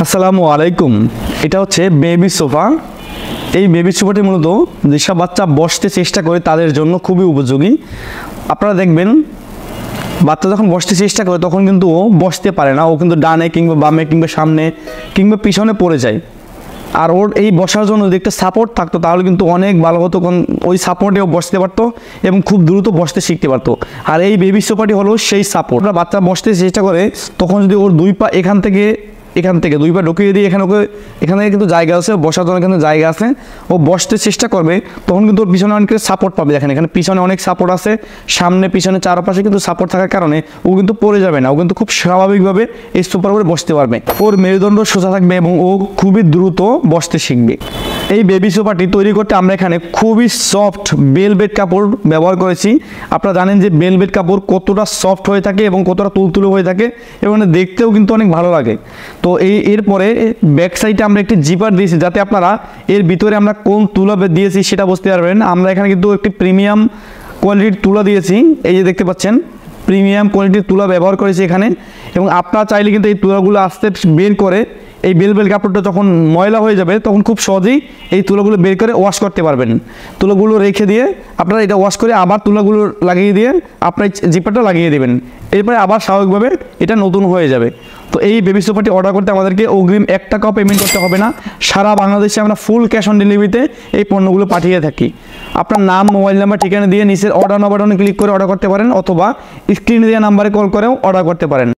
আসসালামু আলাইকুম। এটা হচ্ছে বেবি সোফা। এই বেবি সোফাটি মূলত যেসব বাচ্চা বসতে চেষ্টা করে তাদের জন্য খুবই উপযোগী। আপনারা দেখবেন বাচ্চা যখন বসতে চেষ্টা করে তখন কিন্তু ও বসতে পারে না, ও কিন্তু ডানে কিংবা বামে কিংবা সামনে কিংবা পিছনে পড়ে যায়। আর ওর এই বসার জন্য যদি একটা সাপোর্ট থাকতো তাহলে কিন্তু অনেক ভালো হতো, ওই সাপোর্টেও বসতে পারতো এবং খুব দ্রুত বসতে শিখতে পারতো। আর এই বেবি সোফাটি হলো সেই সাপোর্ট। বাচ্চা বসতে চেষ্টা করে তখন যদি ওর দুই পা এখান থেকে দুই পা ঢুকিয়ে দিয়ে এখানে কিন্তু জায়গা আছে, বসার জন্য কিন্তু জায়গা আছে, ও বসতে চেষ্টা করবে তখন কিন্তু ওর পিছনে অনেক সাপোর্ট পাবে। দেখেন এখানে পিছনে অনেক সাপোর্ট আছে, সামনে পিছনে চারপাশে কিন্তু সাপোর্ট থাকার কারণে ও কিন্তু পড়ে যাবে না, ও কিন্তু খুব স্বাভাবিকভাবে এই সোফার উপরে বসতে পারবে। ওর মেরুদণ্ড সোজা থাকবে এবং ও খুবই দ্রুত বসতে শিখবে। এই বেবি সোফাটি তৈরি করতে আমরা এখানে খুবই সফট বেলভেট কাপড় ব্যবহার করেছি। আপনারা জানেন যে বেলভেট কাপড় কতটা সফট হয়ে থাকে এবং কতটা তুলতুলে হয়ে থাকে এবং দেখতেও কিন্তু অনেক ভালো লাগে। তো এরপরে ব্যাক সাইডে আমরা একটি জিপার দিয়েছি যাতে আপনারা এর ভিতরে আমরা কোন তুলা দিয়েছি সেটা বুঝতে পারবেন। আমরা এখানে কিন্তু একটি প্রিমিয়াম কোয়ালিটির তুলা দিয়েছি, এই যে দেখতে পাচ্ছেন প্রিমিয়াম কোয়ালিটির তুলা ব্যবহার করেছি এখানে। এবং আপনারা চাইলে কিন্তু এই তুলাগুলো আস্তে বের করে এই বেলভেট কাপড়টা যখন ময়লা হয়ে যাবে তখন খুব সহজেই এই তুলাগুলো বের করে ওয়াশ করতে পারবেন। তুলাগুলো রেখে দিয়ে আপনারা এটা ওয়াশ করে আবার তুলাগুলো লাগিয়ে দিয়ে আপনার জিপারটা লাগিয়ে দেবেন, এরপরে আবার স্বাভাবিকভাবে এটা নতুন হয়ে যাবে। তো এই বেবি সোফাটি অর্ডার করতে আমাদেরকে অগ্রিম 1 টাকাও পেমেন্ট করতে হবে না। সারা বাংলাদেশে আমরা ফুল ক্যাশ অন ডেলিভারিতে এই পণ্যগুলো পাঠিয়ে থাকি। আপনার নাম, মোবাইল নাম্বার, ঠিকানা দিয়ে নিচের অর্ডার নাও বাটনে ক্লিক করে অর্ডার করতে পারেন অথবা স্ক্রিনে দেওয়া নাম্বারে কল করেও অর্ডার করতে পারেন।